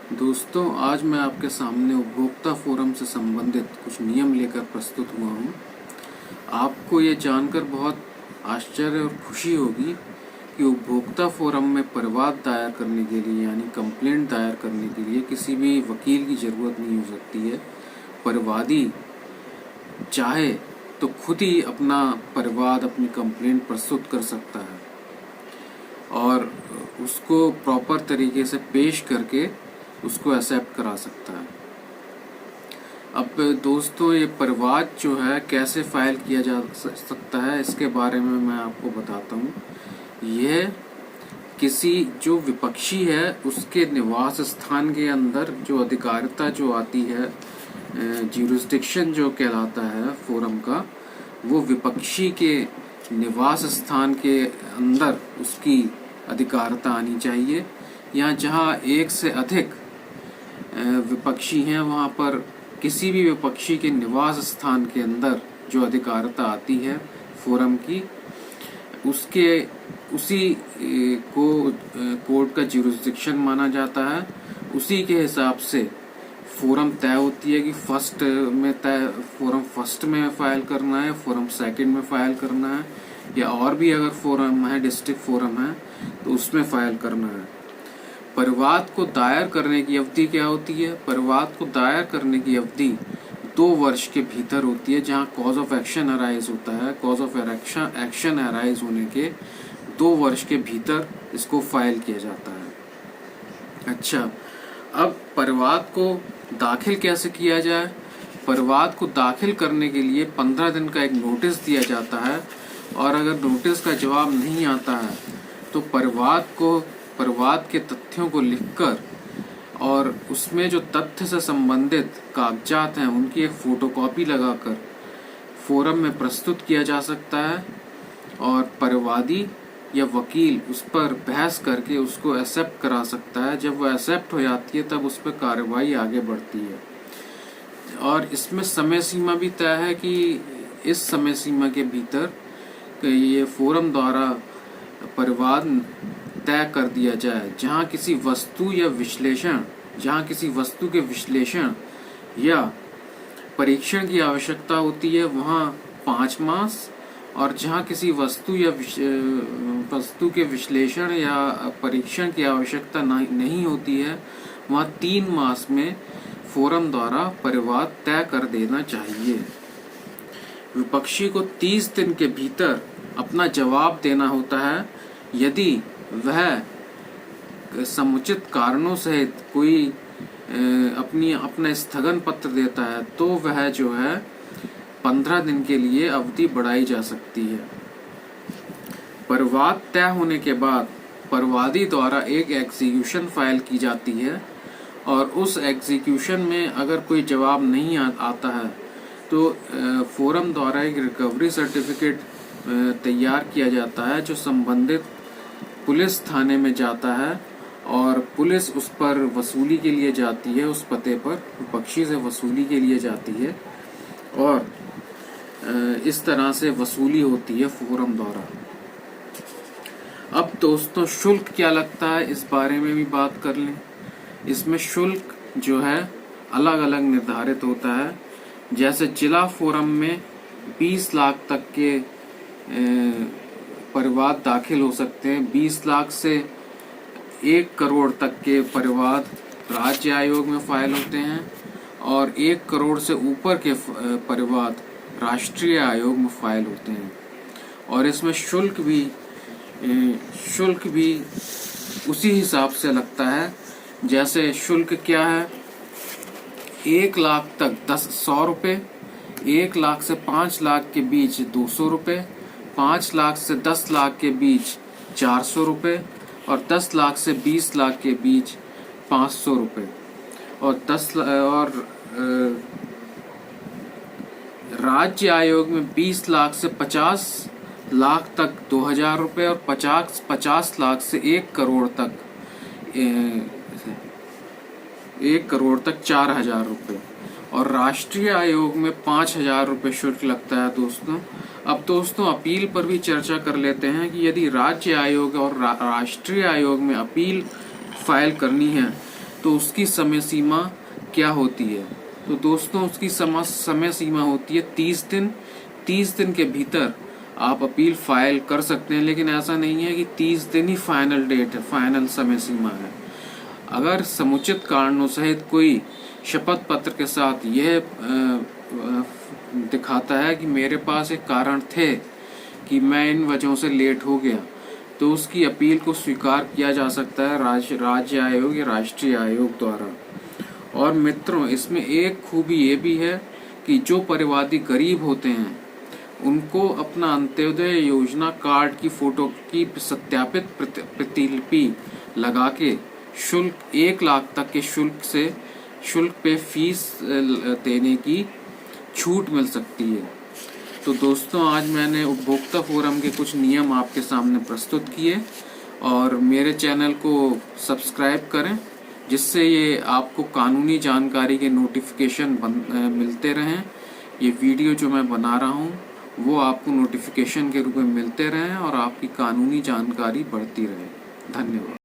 दोस्तों, आज मैं आपके सामने उपभोक्ता फोरम से संबंधित कुछ नियम लेकर प्रस्तुत हुआ हूँ। आपको ये जानकर बहुत आश्चर्य और खुशी होगी कि उपभोक्ता फोरम में परिवाद दायर करने के लिए यानी कंप्लेंट दायर करने के लिए किसी भी वकील की ज़रूरत नहीं हो सकती है। परिवादी चाहे तो खुद ही अपना परिवाद, अपनी कंप्लेंट प्रस्तुत कर सकता है और उसको प्रॉपर तरीके से पेश करके उसको एक्सेप्ट करा सकता है। अब दोस्तों, ये परिवाद जो है कैसे फाइल किया जा सकता है, इसके बारे में मैं आपको बताता हूँ। यह किसी जो विपक्षी है उसके निवास स्थान के अंदर जो अधिकारिता जो आती है, ज्यूरिसडिक्शन जो कहलाता है फोरम का, वो विपक्षी के निवास स्थान के अंदर उसकी अधिकारिता आनी चाहिए। या जहाँ एक से अधिक विपक्षी हैं, वहाँ पर किसी भी विपक्षी के निवास स्थान के अंदर जो अधिकारिता आती है फोरम की, उसी को कोर्ट का ज्यूरिसडिक्शन माना जाता है। उसी के हिसाब से फोरम तय होती है कि फोरम फर्स्ट में फाइल करना है, फोरम सेकंड में फाइल करना है, या और भी अगर फोरम है, डिस्ट्रिक्ट फोरम है, तो उसमें फाइल करना है। परिवाद को दायर करने की अवधि क्या होती है? परिवाद को दायर करने की अवधि 2 वर्ष के भीतर होती है, जहां कॉज ऑफ एक्शन अराइज होता है। कॉज ऑफ एक्शन अराइज होने के 2 वर्ष के भीतर इसको फाइल किया जाता है। अच्छा, अब परिवाद को दाखिल कैसे किया जाए? परिवाद को दाखिल करने के लिए 15 दिन का एक नोटिस दिया जाता है, और अगर नोटिस का जवाब नहीं आता है तो परिवाद के तथ्यों को लिखकर और उसमें जो तथ्य से संबंधित कागजात हैं उनकी एक फोटोकॉपी लगाकर फोरम में प्रस्तुत किया जा सकता है, और परिवादी या वकील उस पर बहस करके उसको एक्सेप्ट करा सकता है। जब वो एक्सेप्ट हो जाती है तब उस पर कार्रवाई आगे बढ़ती है, और इसमें समय सीमा भी तय है कि इस समय सीमा के भीतर ये फोरम द्वारा परिवाद तय कर दिया जाए। जहाँ किसी वस्तु के विश्लेषण या परीक्षण की आवश्यकता होती है वहाँ 5 मास, और जहाँ किसी वस्तु के विश्लेषण या परीक्षण की आवश्यकता नहीं होती है वहाँ 3 मास में फोरम द्वारा परिवाद तय कर देना चाहिए। विपक्षी को 30 दिन के भीतर अपना जवाब देना होता है। यदि वह समुचित कारणों सहित कोई अपना स्थगन पत्र देता है तो वह जो है 15 दिन के लिए अवधि बढ़ाई जा सकती है। परिवाद तय होने के बाद परिवादी द्वारा एक एग्जीक्यूशन फाइल की जाती है, और उस एग्जीक्यूशन में अगर कोई जवाब नहीं आता है तो फोरम द्वारा एक रिकवरी सर्टिफिकेट तैयार किया जाता है, जो संबंधित पुलिस थाने में जाता है, और पुलिस उस पर वसूली के लिए जाती है। उस पते पर विपक्षी से वसूली के लिए जाती है, और इस तरह से वसूली होती है फोरम द्वारा। अब दोस्तों, शुल्क क्या लगता है, इस बारे में भी बात कर लें। इसमें शुल्क जो है अलग अलग निर्धारित होता है। जैसे जिला फोरम में 20 लाख तक के परिवाद दाखिल हो सकते हैं। 20 लाख से 1 करोड़ तक के परिवाद राज्य आयोग में फाइल होते हैं, और 1 करोड़ से ऊपर के परिवाद राष्ट्रीय आयोग में फाइल होते हैं। और इसमें शुल्क भी उसी हिसाब से लगता है। जैसे शुल्क क्या है? 1 लाख तक 100 रुपये, 1 लाख से 5 लाख के बीच 200 रुपये, 5 लाख से 10 लाख के बीच 400 रुपये, और 10 लाख से 20 लाख के बीच 500 रुपये, और राज्य आयोग में 20 लाख से 50 लाख तक 2000 रुपये, और 50 लाख से 1 करोड़ तक 4000 रुपये, और राष्ट्रीय आयोग में 5000 रुपये शुल्क लगता है दोस्तों। अब दोस्तों, अपील पर भी चर्चा कर लेते हैं कि यदि राज्य आयोग और राष्ट्रीय आयोग में अपील फाइल करनी है तो उसकी समय सीमा क्या होती है? तो दोस्तों उसकी समय सीमा होती है 30 दिन। 30 दिन के भीतर आप अपील फाइल कर सकते हैं, लेकिन ऐसा नहीं है कि 30 दिन ही फाइनल डेट है, फाइनल समय सीमा है। अगर समुचित कारणों सहित कोई शपथ पत्र के साथ यह दिखाता है कि मेरे पास एक कारण थे कि मैं इन वजहों से लेट हो गया, तो उसकी अपील को स्वीकार किया जा सकता है राज्य आयोग या राष्ट्रीय आयोग द्वारा। और मित्रों, इसमें एक खूबी ये भी है कि जो परिवादी गरीब होते हैं उनको अपना अंत्योदय योजना कार्ड की फोटो की सत्यापित प्रतिलिपि लगा के शुल्क 1 लाख तक के शुल्क पे फीस देने की छूट मिल सकती है। तो दोस्तों, आज मैंने उपभोक्ता फोरम के कुछ नियम आपके सामने प्रस्तुत किए, और मेरे चैनल को सब्सक्राइब करें जिससे ये आपको कानूनी जानकारी के नोटिफिकेशन मिलते रहें। ये वीडियो जो मैं बना रहा हूँ वो आपको नोटिफिकेशन के रूप में मिलते रहें और आपकी कानूनी जानकारी बढ़ती रहे। धन्यवाद।